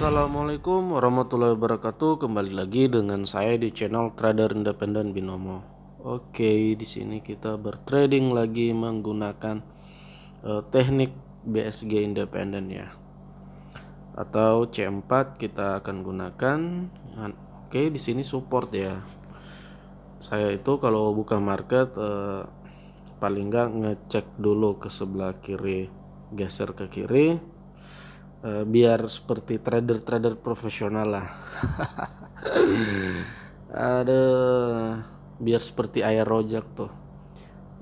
Assalamualaikum warahmatullahi wabarakatuh. Kembali lagi dengan saya di channel Trader Independen Binomo. Oke, di sini kita bertrading lagi menggunakan teknik BSG independen ya, atau C4 kita akan gunakan. Oke, di sini support ya. Saya itu kalau buka market paling nggak ngecek dulu ke sebelah kiri, geser ke kiri. Biar seperti trader-trader profesional lah. Ada biar seperti air rojak tuh,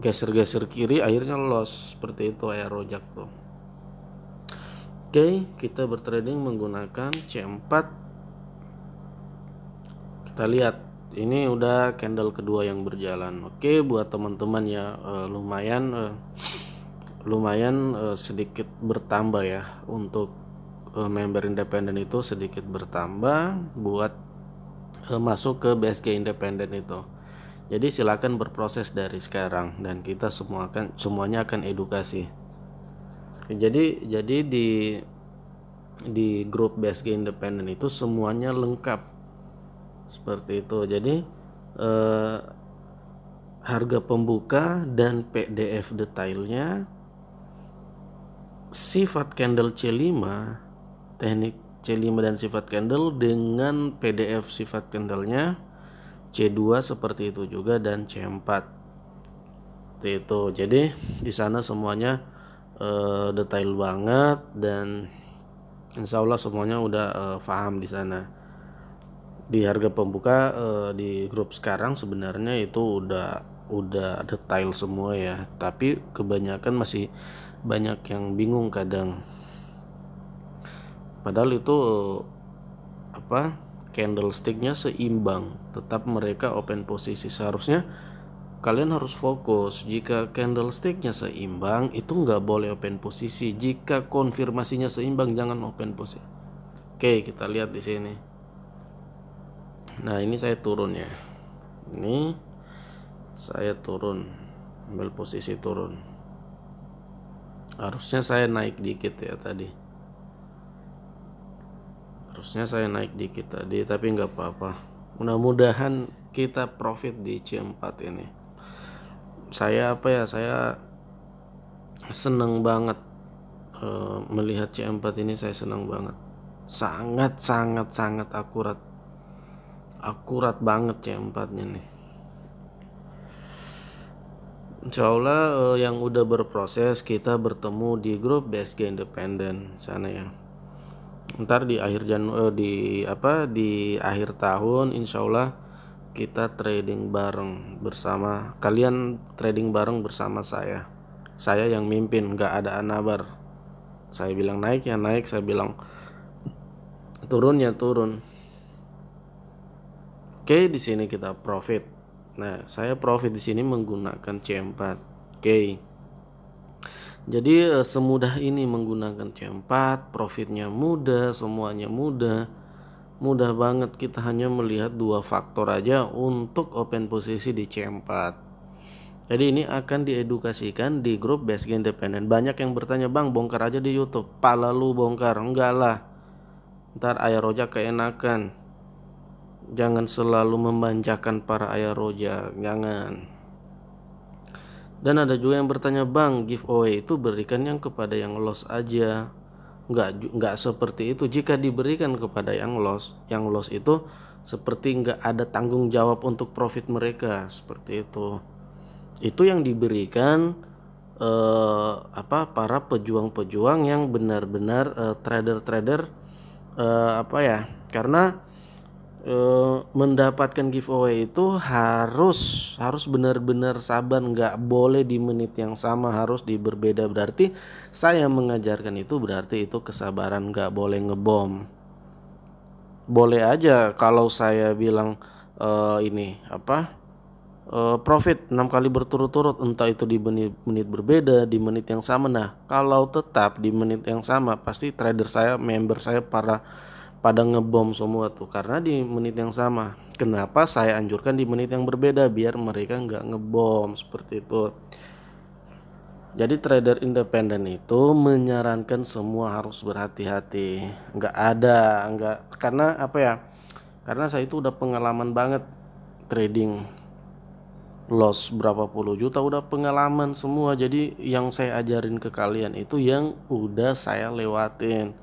geser-geser kiri akhirnya loss, seperti itu air rojak tuh. Oke, kita bertrading menggunakan C4. Kita lihat ini udah candle kedua yang berjalan. Oke, buat teman-teman ya lumayan sedikit bertambah ya, untuk member independen itu sedikit bertambah buat masuk ke BSG independen itu. Jadi silakan berproses dari sekarang dan kita semuanya akan edukasi. Jadi di grup BSG independen itu semuanya lengkap seperti itu. Jadi harga pembuka dan PDF detailnya, sifat candle C5, teknik C5 dan sifat candle dengan PDF sifat candlenya, C2 seperti itu juga, dan C4 itu. Jadi di sana semuanya detail banget dan insya Allah semuanya udah paham di sana. Di harga pembuka di grup sekarang sebenarnya itu udah detail semua ya, tapi kebanyakan masih banyak yang bingung kadang. Padahal itu candlesticknya seimbang, tetap mereka open posisi. Seharusnya kalian harus fokus, jika candlesticknya seimbang itu nggak boleh open posisi. Jika konfirmasinya seimbang jangan open posisi. Oke, kita lihat di sini. Nah, ini saya turun ya. Ini saya turun, ambil posisi turun. Harusnya saya naik dikit ya tadi. Tapi nggak apa-apa. Mudah-mudahan kita profit di C4 ini. Saya seneng banget melihat C4 ini. Saya seneng banget. Sangat akurat banget C4-nya nih. Insya Allah yang udah berproses kita bertemu di grup BSG independen sana ya. Ntar di akhir tahun insya Allah kita trading bareng bersama kalian, trading bareng bersama saya yang mimpin, nggak ada anabar. Saya bilang naik ya naik, saya bilang turun ya turun. Oke, di sini kita profit. Nah, saya profit di sini menggunakan C4. Oke. Jadi semudah ini menggunakan C4, profitnya mudah, semuanya mudah banget. Kita hanya melihat dua faktor aja untuk open posisi di C4. Jadi ini akan diedukasikan di grup BSG independen. Banyak yang bertanya, bang bongkar aja di YouTube, pala lu bongkar. Enggak lah, ntar ayah rojak keenakan. Jangan selalu memanjakan para ayah rojak, jangan. Dan ada juga yang bertanya, bang giveaway itu berikan yang kepada yang loss aja. Enggak seperti itu. Jika diberikan kepada yang loss itu seperti enggak ada tanggung jawab untuk profit mereka, seperti itu. Itu yang diberikan para pejuang-pejuang yang benar-benar trader-trader karena mendapatkan giveaway itu harus benar-benar sabar, nggak boleh di menit yang sama, harus di berbeda. Berarti saya mengajarkan itu berarti itu kesabaran, nggak boleh ngebom. Boleh aja kalau saya bilang profit 6 kali berturut-turut, entah itu di menit berbeda, di menit yang sama. Nah, kalau tetap di menit yang sama pasti trader saya, member saya pada ngebom semua tuh, karena di menit yang sama. Kenapa saya anjurkan di menit yang berbeda? Biar mereka nggak ngebom, seperti itu. Jadi trader independen itu menyarankan semua harus berhati-hati. Nggak karena apa ya? Karena saya itu udah pengalaman banget trading, loss berapa puluh juta, udah pengalaman semua. Jadi yang saya ajarin ke kalian itu yang udah saya lewatin.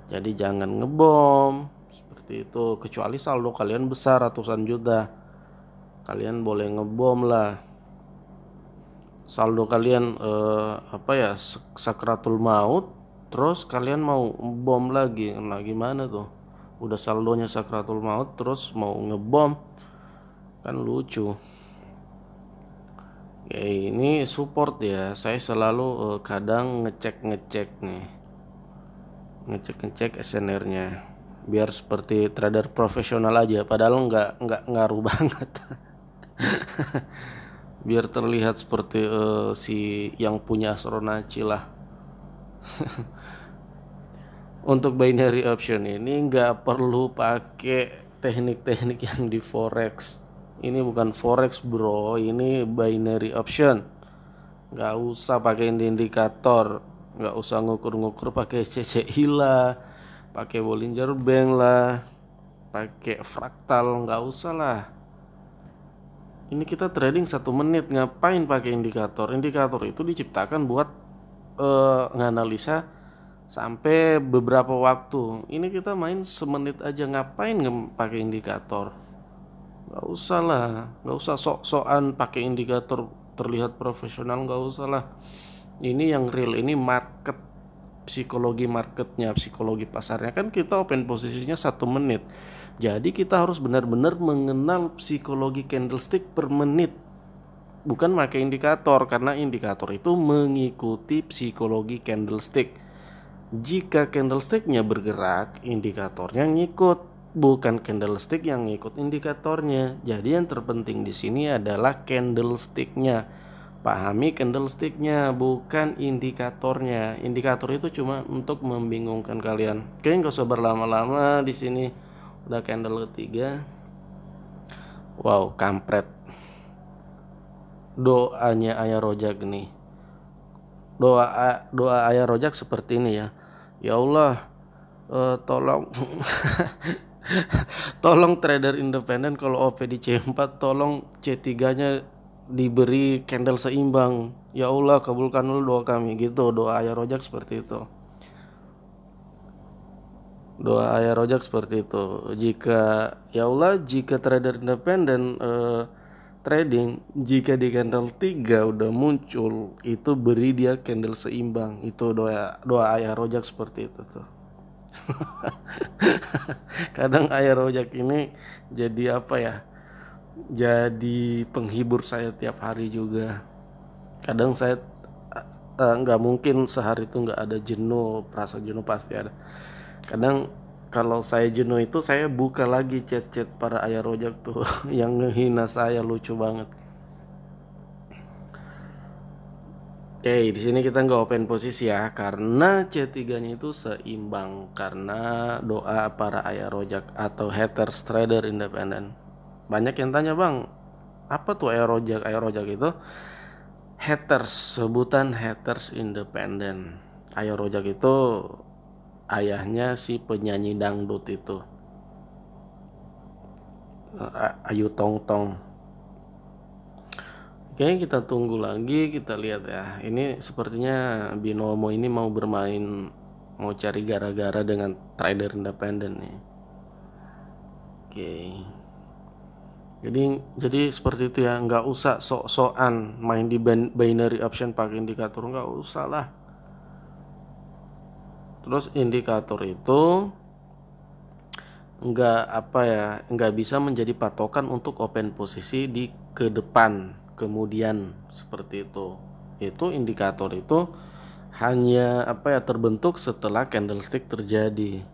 Jadi jangan ngebom seperti itu, kecuali saldo kalian besar ratusan juta, kalian boleh ngebom lah. Saldo kalian apa ya, sakratul maut, terus kalian mau ngebom lagi. Nah gimana tuh, udah saldonya sakratul maut terus mau ngebom, kan lucu. Ya, ini support ya. Saya selalu kadang ngecek nih, ngecek SNR-nya biar seperti trader profesional aja. Padahal nggak ngaruh banget. Biar terlihat seperti si yang punya Astronaci lah. Untuk binary option ini nggak perlu pakai teknik-teknik yang di forex. Ini bukan forex bro, ini binary option. Nggak usah pakai indikator, nggak usah ngukur-ngukur pakai CCI lah, pakai Bollinger Band lah, pakai fraktal, nggak usah lah. Ini kita trading 1 menit, ngapain pakai indikator? Indikator itu diciptakan buat nganalisa sampai beberapa waktu. Ini kita main semenit aja, ngapain pakai indikator? Nggak usah lah, nggak usah sok-sokan pakai indikator terlihat profesional, nggak usah lah. Ini yang real, ini market, psikologi marketnya, psikologi pasarnya. Kan kita open posisinya 1 menit, jadi kita harus benar-benar mengenal psikologi candlestick per menit, bukan pakai indikator, karena indikator itu mengikuti psikologi candlestick. Jika candlesticknya bergerak, indikatornya ngikut, bukan candlestick yang ngikut indikatornya. Jadi yang terpenting di sini adalah candlesticknya. Pahami candlesticknya, bukan indikatornya. Indikator itu cuma untuk membingungkan kalian. Oke, nggak usah berlama-lama di sini. Udah candle ketiga. Wow, kampret. Doanya Ayah Rojak nih. Doa Ayah Rojak seperti ini ya. Ya Allah, tolong tolong trader independen kalau OP di C4, tolong C3-nya diberi candle seimbang. Ya Allah, kabulkan dulu doa kami, gitu. Doa Ayah Rojak seperti itu. Doa Ayah Rojak seperti itu. Jika ya Allah, jika trader independen trading, jika di candle 3 udah muncul, itu beri dia candle seimbang. Itu doa Ayah Rojak seperti itu tuh. Kadang Ayah Rojak ini jadi apa ya, jadi penghibur saya tiap hari juga. Kadang saya nggak mungkin sehari itu nggak ada jenuh, perasaan jenuh pasti ada. Kadang kalau saya jenuh itu saya buka lagi chat-chat para Ayah Rojak tuh yang ngehina saya, lucu banget. Oke, di sini kita nggak open posisi ya, karena C3-nya itu seimbang, karena doa para Ayah Rojak atau haters trader independen. Banyak yang tanya, bang, apa tuh Ayah Rojak? Ayah Rojak itu haters, sebutan haters independen. Ayah Rojak itu ayahnya si penyanyi dangdut itu, Ayu Tong Tong. Oke, kita tunggu lagi, kita lihat ya. Ini sepertinya Binomo ini mau bermain, mau cari gara-gara dengan trader independen nih. Oke. Jadi seperti itu ya, nggak usah sok-sokan main di binary option pakai indikator, nggak usah lah. Terus indikator itu nggak apa ya, nggak bisa menjadi patokan untuk open posisi di ke depan kemudian seperti itu. Itu indikator itu hanya apa ya, terbentuk setelah candlestick terjadi.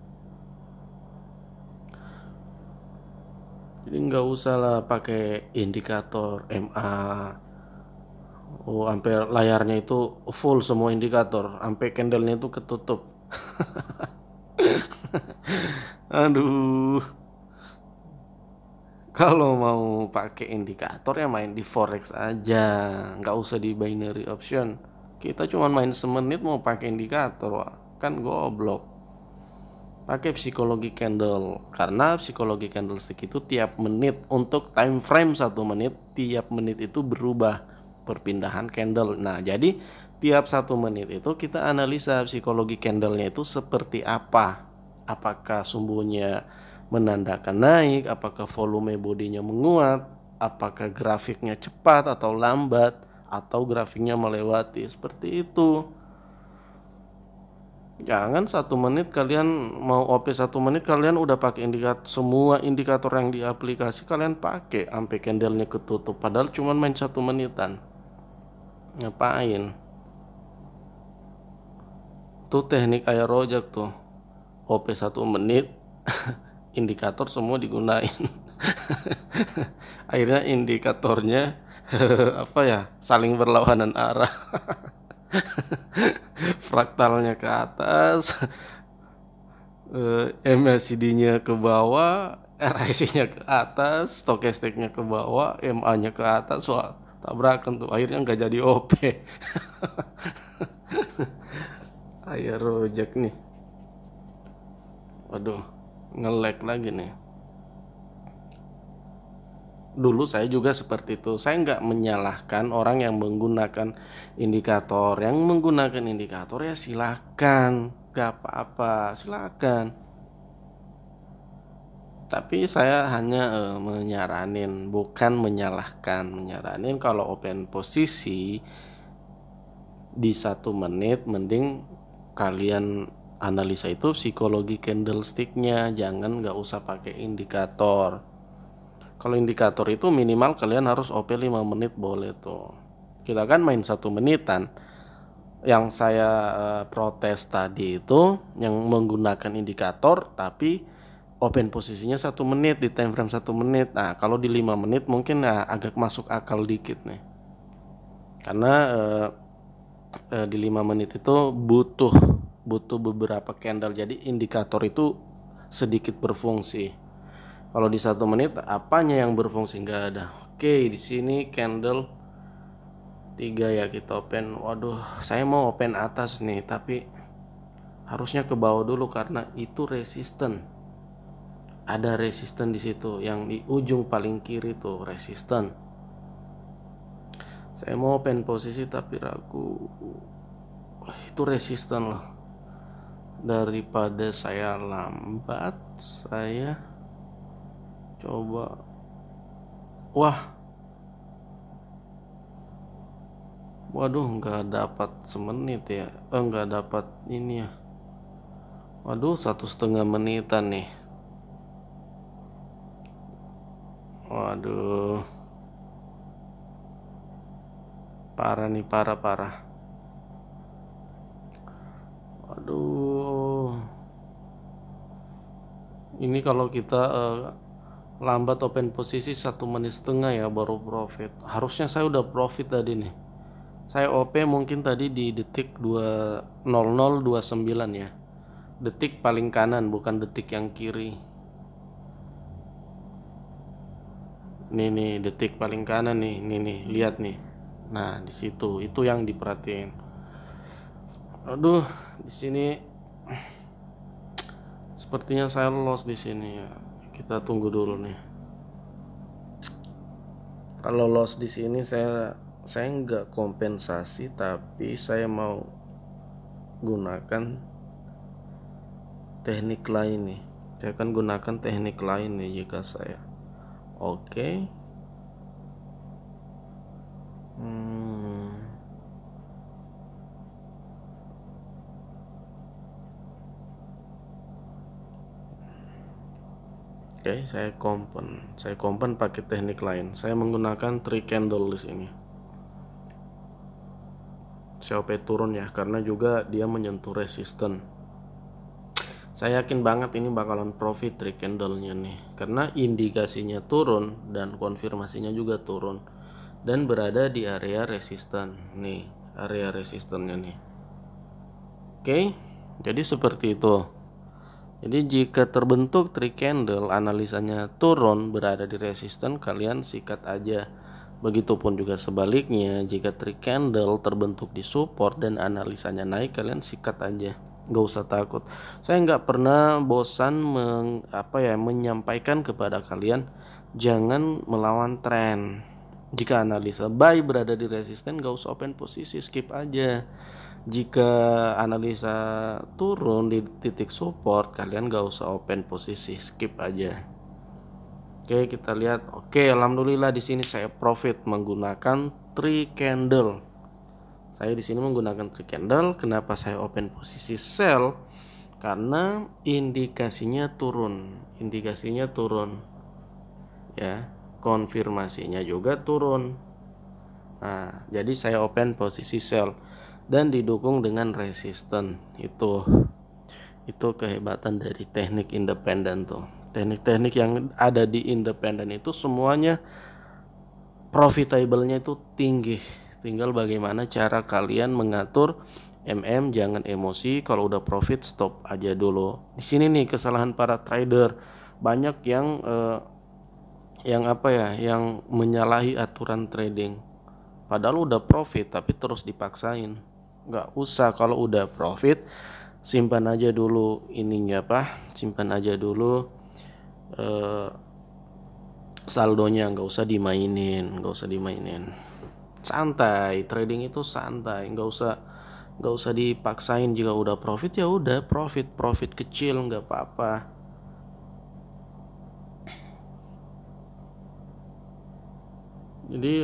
Jadi nggak usah lah pakai indikator MA. Oh, sampai layarnya itu full semua indikator, sampai candlenya itu ketutup. Aduh. Kalau mau pakai indikator ya main di forex aja, nggak usah di binary option. Kita cuma main semenit mau pakai indikator, wah, kan goblok. Pakai psikologi candle, karena psikologi candlestick itu tiap menit, untuk time frame 1 menit, tiap menit itu berubah perpindahan candle. Nah, jadi tiap 1 menit itu kita analisa psikologi candlenya itu seperti apa. Apakah sumbunya menandakan naik, apakah volume bodinya menguat, apakah grafiknya cepat atau lambat, atau grafiknya melewati, seperti itu. Jangan 1 menit kalian mau OP 1 menit kalian udah pakai indikator, semua indikator yang di aplikasi kalian pakai sampai candlenya ketutup, padahal cuma main 1 menitan. Ngapain? Tuh teknik air rojak tuh, OP 1 menit indikator semua digunain. Akhirnya indikatornya apa ya, saling berlawanan arah. Fraktalnya ke atas, MACD-nya ke bawah, RSI-nya ke atas, stokastiknya ke bawah, MA-nya ke atas. Wah, tabrakan tuh, akhirnya nggak jadi OP. Ayo rojek nih. Waduh, nge-lag lagi nih. Dulu saya juga seperti itu. Saya nggak menyalahkan orang yang menggunakan indikator. Yang menggunakan indikator ya silakan, nggak apa-apa, silakan. Tapi saya hanya menyaranin, bukan menyalahkan. Menyaranin kalau open posisi di 1 menit, mending kalian analisa itu psikologi candlesticknya, jangan nggak usah pakai indikator. Kalau indikator itu minimal kalian harus OP 5 menit boleh tuh. Kita kan main 1 menitan. Yang saya protes tadi itu yang menggunakan indikator tapi open posisinya 1 menit di time frame 1 menit. Nah, kalau di 5 menit mungkin agak masuk akal dikit nih. Karena di 5 menit itu butuh beberapa candle. Jadi indikator itu sedikit berfungsi. Kalau di 1 menit apanya yang berfungsi, nggak ada. Oke, di sini candle 3 ya, kita open. Waduh, saya mau open atas nih, tapi harusnya ke bawah dulu karena itu resisten. Ada resisten di situ, yang di ujung paling kiri tuh resisten. Saya mau open posisi tapi ragu. Itu resisten loh. Daripada saya lambat, saya coba. Wah, waduh, nggak dapat semenit ya, nggak dapat ini ya. Waduh, 1,5 menitan nih. Waduh, parah nih, parah. Waduh, ini kalau kita lambat open posisi 1,5 menit ya baru profit. Harusnya saya udah profit tadi nih. Saya OP mungkin tadi di detik 2:00:29 ya. Detik paling kanan, bukan detik yang kiri. Nih detik paling kanan nih, nih lihat nih. Nah, di situ itu yang diperhatiin. Aduh, di sini sepertinya saya loss di sini ya. Kita tunggu dulu nih. Kalau loss di sini saya nggak kompensasi, tapi saya mau gunakan teknik lain nih. Saya akan gunakan teknik lain nih jika saya. Oke. Oke, saya kompen pakai teknik lain. Saya menggunakan 3 candle di sini. Saya OP turun ya, karena juga dia menyentuh resisten. Saya yakin banget ini bakalan profit 3 candle-nya nih, karena indikasinya turun dan konfirmasinya juga turun dan berada di area resisten. Nih, area resistennya nih. Oke, jadi seperti itu. Jadi jika terbentuk 3 candle analisanya turun berada di resisten, kalian sikat aja Begitupun juga sebaliknya, jika tree candle terbentuk di support dan analisanya naik, kalian sikat aja, nggak usah takut. Saya nggak pernah bosan menyampaikan kepada kalian, jangan melawan tren. Jika analisa buy berada di resisten, nggak usah open posisi, skip aja. Jika analisa turun di titik support, kalian gak usah open posisi, skip aja. Oke, kita lihat. Oke, alhamdulillah di sini saya profit menggunakan three candle. Saya di sini menggunakan three candle. Kenapa saya open posisi sell? Karena indikasinya turun. Ya, konfirmasinya juga turun. Nah, jadi saya open posisi sell dan didukung dengan resisten. Itu kehebatan dari teknik independen tuh. Teknik-teknik yang ada di independen itu semuanya profitable-nya itu tinggi. Tinggal bagaimana cara kalian mengatur jangan emosi, kalau udah profit stop aja dulu. Di sini nih kesalahan para trader, banyak yang menyalahi aturan trading. Padahal udah profit tapi terus dipaksain. Nggak usah, kalau udah profit simpan aja dulu simpan aja dulu saldonya, nggak usah dimainin. Santai, trading itu santai, nggak usah dipaksain. Jika udah profit ya udah profit kecil nggak apa-apa. Jadi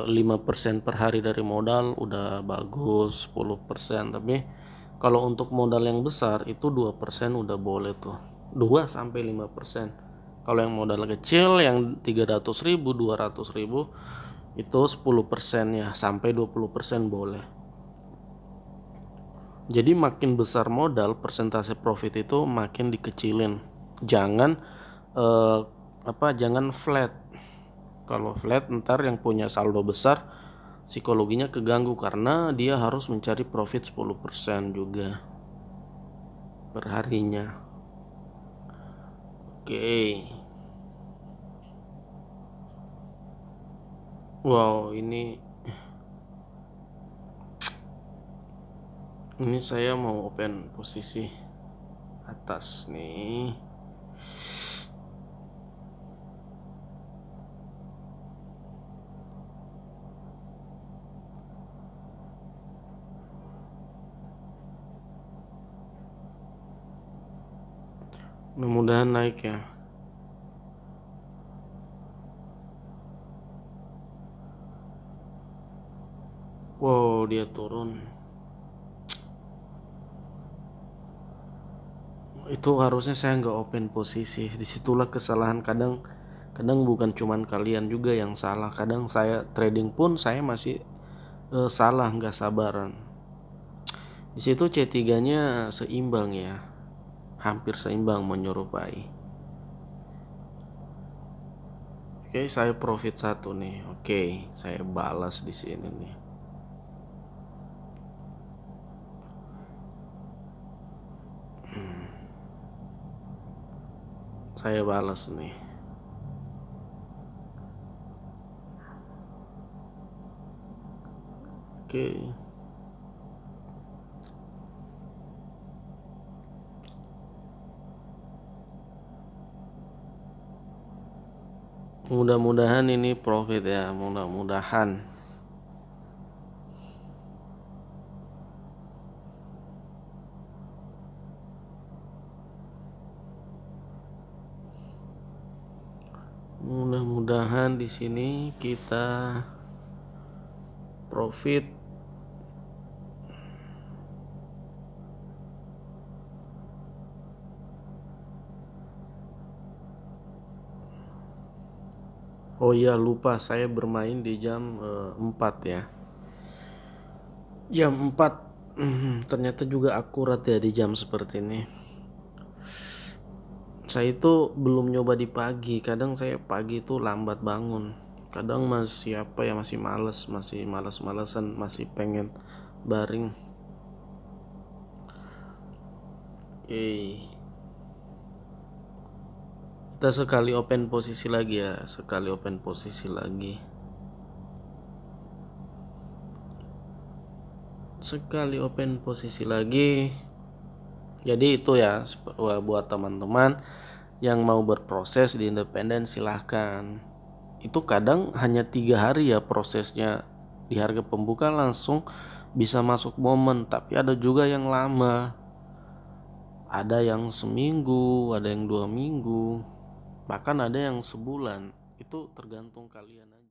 5% per hari dari modal udah bagus, 10%. Tapi kalau untuk modal yang besar itu 2% udah boleh tuh. 2 sampai 5%. Kalau yang modal kecil yang 300.000, 200.000 itu 10% ya, sampai 20% boleh. Jadi makin besar modal, persentase profit itu makin dikecilin. Jangan jangan flat. Kalau flat ntar yang punya saldo besar psikologinya keganggu karena dia harus mencari profit 10% juga perharinya. Oke. Wow, ini saya mau open posisi atas nih. Mudah-mudahan naik ya. Wow, dia turun. Itu harusnya saya nggak open posisi. Disitulah kesalahan. Kadang bukan cuman kalian juga yang salah. Kadang saya trading pun saya masih salah, nggak sabaran. Di situ C3-nya seimbang ya, hampir seimbang, menyerupai. Oke, saya profit 1 nih. Oke, saya balas di sini nih. Saya balas nih. Oke. Mudah-mudahan ini profit ya, mudah-mudahan. Mudah-mudahan di sini kita profit. Oh iya, lupa saya bermain di jam 4 ya. Jam 4 ternyata juga akurat ya di jam seperti ini. Saya itu belum nyoba di pagi. Kadang saya pagi itu lambat bangun. Kadang masih males-malesan, masih pengen baring. Oke. Kita sekali open posisi lagi ya, sekali open posisi lagi. Jadi itu ya buat teman-teman yang mau berproses di independen silahkan. Itu kadang hanya 3 hari ya prosesnya, di harga pembuka langsung bisa masuk momen. Tapi ada juga yang lama, ada yang seminggu, ada yang 2 minggu, bahkan ada yang sebulan. Itu tergantung kalian aja.